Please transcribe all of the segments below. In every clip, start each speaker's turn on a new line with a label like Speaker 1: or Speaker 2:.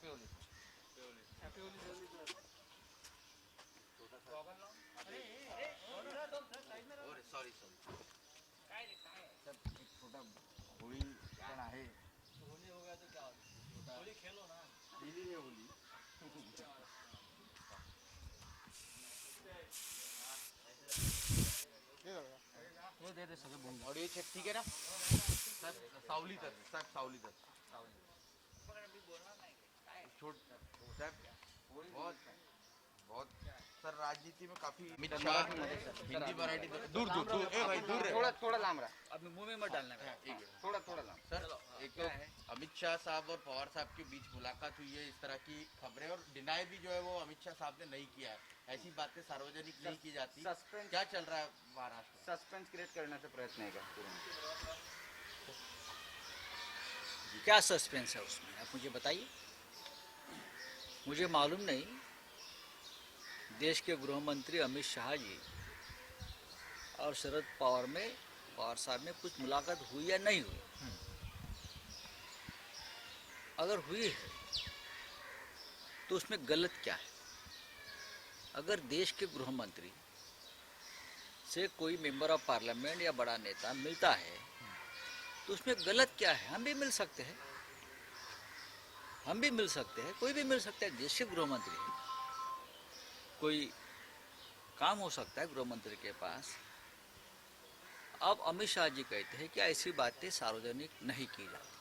Speaker 1: Sorry sir, एक छोटा होली पण आहे. होली हो गया तो क्या होली खेलो ना. खेली है होली.
Speaker 2: ये दे दे सगळे बोल.
Speaker 1: ऑडियो चेक ठीक है ना. साहेब सावलीतच छोट साहेब बहुत बहुत सर राजनीति में काफी अमित शाह हिंदी मराठी दूर दूर दूर ए भाई दूर
Speaker 2: थोड़ा थोड़ा लांब रहा.
Speaker 3: अब मुंह में मत डालना.
Speaker 2: थोड़ा थोड़ा लांब.
Speaker 1: सर एक तो अमित शाह साहब और पवार साहब के बीच मुलाकात हुई है, इस तरह की खबरें, और डिनाई भी जो है वो अमित शाह साहब ने नहीं किया है. ऐसी बातें सार्वजनिक नहीं की जाती.
Speaker 2: सस्पेंस
Speaker 1: क्या चल रहा है महाराष्ट्र में?
Speaker 2: सस्पेंस क्रिएट करण्याचा प्रयत्न आहे का पूर्ण?
Speaker 3: क्या सस्पेंस है उसमें, आप मुझे बताइए. मुझे मालूम नहीं देश के गृह मंत्री अमित शाह जी और शरद पवार साहब में कुछ मुलाकात हुई या नहीं हुई. अगर हुई है तो उसमें गलत क्या है. अगर देश के गृह मंत्री से कोई मेंबर ऑफ पार्लियामेंट या बड़ा नेता मिलता है तो उसमें गलत क्या है. हम भी मिल सकते हैं, कोई भी मिल सकता है. देश के गृह मंत्री है, कोई काम हो सकता है गृह मंत्री के पास. अब अमित शाह जी कहते हैं कि ऐसी बातें सार्वजनिक नहीं की जाती.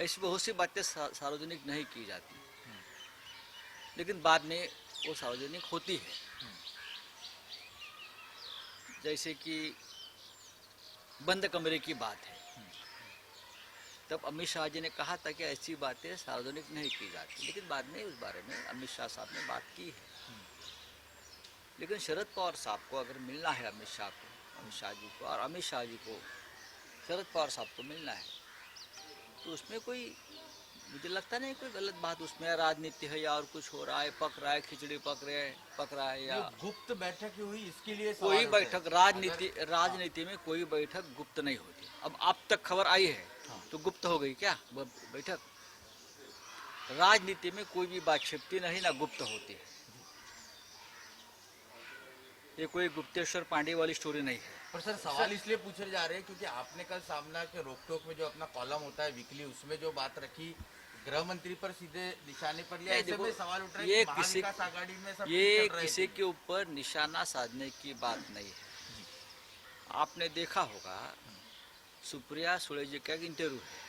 Speaker 3: ऐसी बहुत सी बातें सार्वजनिक नहीं की जाती, लेकिन बाद में वो सार्वजनिक होती है. जैसे कि बंद कमरे की बात है, तब अमित शाह जी ने कहा था कि ऐसी बातें सार्वजनिक नहीं की जाती, लेकिन बाद में उस बारे में अमित शाह साहब ने बात की है. लेकिन शरद पवार साहब को अगर मिलना है अमित शाह जी को, और अमित शाह जी को शरद पवार साहब को मिलना है, तो उसमें कोई, मुझे लगता नहीं कोई गलत बात उसमें राजनीति है या और कुछ हो रहा है, पक रहा है, खिचड़ी पक रहा है, या
Speaker 1: गुप्त बैठक हुई इसके लिए
Speaker 3: कोई बैठक. राजनीति में कोई बैठक गुप्त नहीं होती. अब आप तक खबर आई है तो गुप्त हो गई क्या बैठक? राजनीति में कोई भी बात छिपती नहीं, ना गुप्त होती है. ये कोई गुप्तेश्वर पांडे वाली स्टोरी नहीं है.
Speaker 1: पर सर सवाल इसलिए पूछे जा रहे हैं क्योंकि आपने कल सामना के रोकटोक में जो अपना कॉलम होता है वीकली, उसमें जो बात रखी गृह मंत्री पर सीधे निशाने पर लिया. ऐसे में सवाल उठ रहा है कि महाविकास आघाड़ी में सब
Speaker 3: ये किसी के ऊपर निशाना साधने की बात नहीं है. आपने देखा होगा सुप्रिया सुले जी का एक इंटरव्यू है,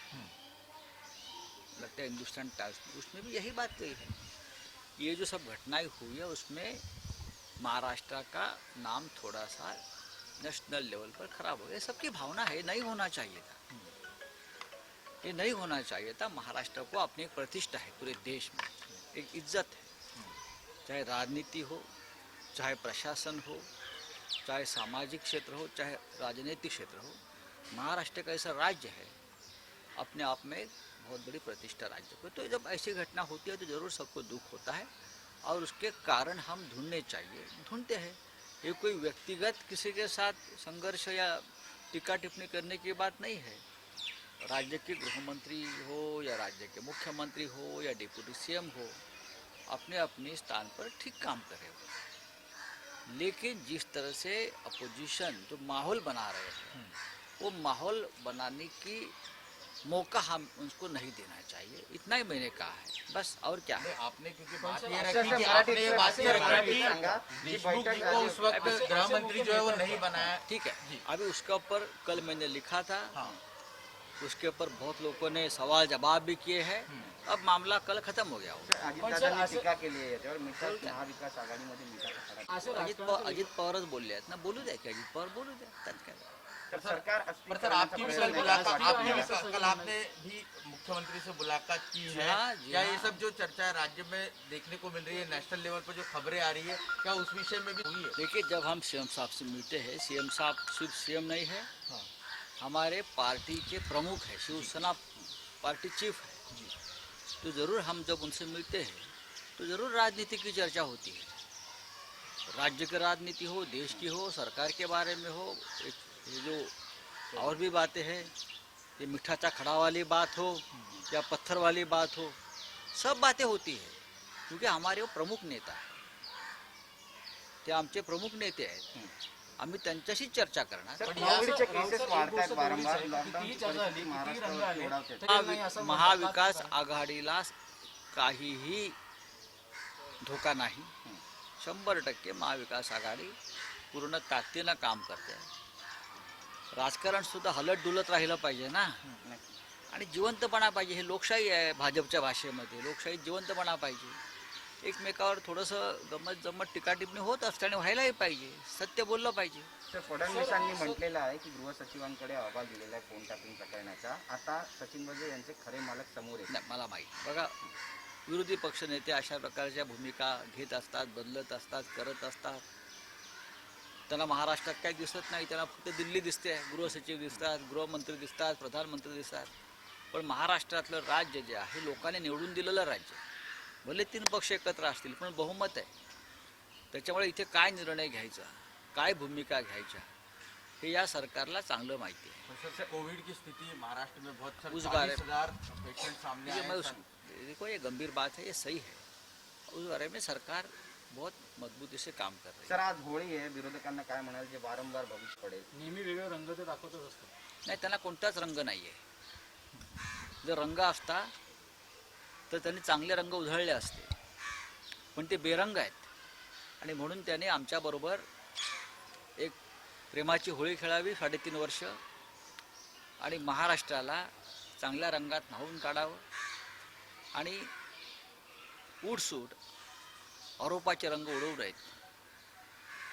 Speaker 3: लगता है हिंदुस्तान टाइम्स में, उसमें भी यही बात कही है. ये जो सब घटनाएं हुई है उसमें महाराष्ट्र का नाम थोड़ा सा नेशनल लेवल पर खराब हो गया. सबकी भावना है, नहीं होना चाहिए था, ये नहीं होना चाहिए था. महाराष्ट्र को अपनी एक प्रतिष्ठा है पूरे देश में, एक इज्जत है. चाहे राजनीति हो, चाहे प्रशासन हो, चाहे सामाजिक क्षेत्र हो, चाहे राजनीतिक क्षेत्र हो, महाराष्ट्र का ऐसा राज्य है अपने आप में बहुत बड़ी प्रतिष्ठा राज्य को. तो जब ऐसी घटना होती है तो जरूर सबको दुख होता है, और उसके कारण हम ढूंढते हैं. ये कोई व्यक्तिगत किसी के साथ संघर्ष या टीका टिप्पणी करने की बात नहीं है. राज्य के गृह मंत्री हो या राज्य के मुख्यमंत्री हो या डिप्टी सीएम हो, अपने अपने स्थान पर ठीक काम करे. लेकिन जिस तरह से अपोजिशन जो माहौल बना रहे हैं, वो माहौल बनाने की मौका हम उनको नहीं देना चाहिए. इतना ही मैंने कहा है, बस. और क्या है,
Speaker 1: आपने क्योंकि बात ये रखी कि आपने ये बात ये रखी कि देशमुख जी को उस वक्त गृह मंत्री जो है वो नहीं बनाया.
Speaker 3: ठीक है. अभी उसके ऊपर कल मैंने लिखा था. उसके ऊपर बहुत लोगों ने सवाल जवाब भी किए हैं. अब मामला कल खत्म हो गया होगा.
Speaker 2: टीका केली आहे और महाविकास आघाडीमध्ये मिळतात.
Speaker 3: अजित पवारच बोलले आहेत ना, बोलू द्या की अजित पवार बोलू द्या, त्यात काय.
Speaker 2: सरकार
Speaker 1: पर सर आपकी भी कल आपने भी मुख्यमंत्री से मुलाकात की है. क्या ये सब जो चर्चा है राज्य में देखने को मिल रही है, नेशनल लेवल पर जो खबरें आ रही है, क्या उस विषय में भी हुई है?
Speaker 3: देखिए, जब हम सीएम साहब से मिलते हैं, सीएम साहब सिर्फ सीएम नहीं है, हमारे पार्टी के प्रमुख है, शिवसेना पार्टी चीफ है. तो ज़रूर हम जब उनसे मिलते हैं तो ज़रूर राजनीति की चर्चा होती है. राज्य की राजनीति हो, देश की हो, सरकार के बारे में हो, ये जो और भी बातें हैं ये मिठाचा खड़ा वाली बात हो या पत्थर वाली बात हो, सब बातें होती है क्योंकि हमारे वो प्रमुख नेता है, ते आमचे प्रमुख नेते आहेत, आम्ही त्यांच्याशीच चर्चा करणार.
Speaker 2: सर, कोविडचे केसेस वाढतायत वारंवार. लॉकडाऊनची परिस्थिती महाराष्ट्रावर ओढावते.
Speaker 3: महाविकास आघाडीला काहीही धोका नाही. 100% महाविकास आघाडी पूर्ण ताकदीनं काम करते. राजकारण सुद्धा हलत डुलत राहिलं पाहिजे ना, आणि जिवंतपणा पाहिजे. हे लोकशाही आहे, भाजपच्या भाषेमध्ये लोकशाही जिवंतपणा पाहिजे. एकमेकावर थोडंसं गमत जमत टीकाटिप्पणी होत असते आणि व्हायलाही पाहिजे, सत्य बोललं पाहिजे.
Speaker 2: तर फडणवीसांनी म्हटलेलं आहे की गृहसचिवांकडे अहवाल दिलेला आहे फोन टॅपिंग प्रकरणाचा. आता सचिन वाझे यांचे खरे मालक समोर येत.
Speaker 3: नाही, मला माहीत. बघा, विरोधी पक्षनेते अशा प्रकारच्या भूमिका घेत असतात, बदलत असतात, करत असतात. त्यांना महाराष्ट्रात काही दिसत नाही, त्यांना फक्त दिल्ली दिसते, गृहसचिव दिसतात, गृहमंत्री दिसतात, प्रधानमंत्री दिसतात. पण महाराष्ट्रातलं राज्य जे आहे लोकांनी निवडून दिलेलं राज्य, भले 3 पक्ष एकत्र असतील पण बहुमत आहे. त्याच्यामुळे इथे काय निर्णय घ्यायचा, काय भूमिका घ्यायच्या, हे या सरकारला चांगलं माहिती आहे.
Speaker 1: तो सर, कोविड की स्थिति महाराष्ट्र में बहुत सारे
Speaker 3: उस बारे
Speaker 1: 40,000 पेशेंट सामने आए हैं।
Speaker 3: देखो, ये गंभीर बात है, ये सही है. उस बारे में सरकार बहुत मजबूती से काम कर रही है.
Speaker 2: सर, आज होळी आहे. विरोधकांना काय म्हणाल जे वारंवार भविष्य पडेल?
Speaker 4: नेहमी वेगळे रंग ते दाखवतच असतो.
Speaker 3: नाही, त्यांना कोणताच रंग नाही आहे. जर रंग असता तर त्यांनी चांगले रंग उधळले असते, पण ते बेरंग आहेत. आणि म्हणून त्याने आमच्याबरोबर एक प्रेमाची होळी खेळावी 3.5 वर्ष, आणि महाराष्ट्राला चांगल्या रंगात न्हावून काढावं, आणि उठसूट आरोपाचे रंग उडवू नयेत.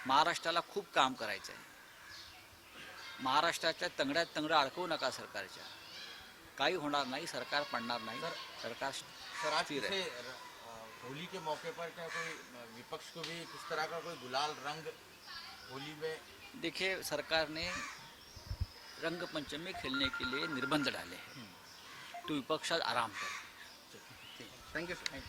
Speaker 3: महाराष्ट्राला खूप काम करायचं आहे. महाराष्ट्राच्या तंगड्यात तंगडं अडकवू नका सरकारच्या. काही होणार नाही, सरकार पडणार नाही, सरकार
Speaker 1: सर, आज
Speaker 3: स्थिर
Speaker 1: जैसे
Speaker 3: है.
Speaker 1: होली के मौके पर क्या कोई विपक्ष को भी किस तरह का कोई गुलाल रंग होली में?
Speaker 3: देखिए, सरकार ने रंग पंचमी खेलने के लिए निर्बंध डाले हैं, तो विपक्ष आराम करे.
Speaker 2: Thank you sir.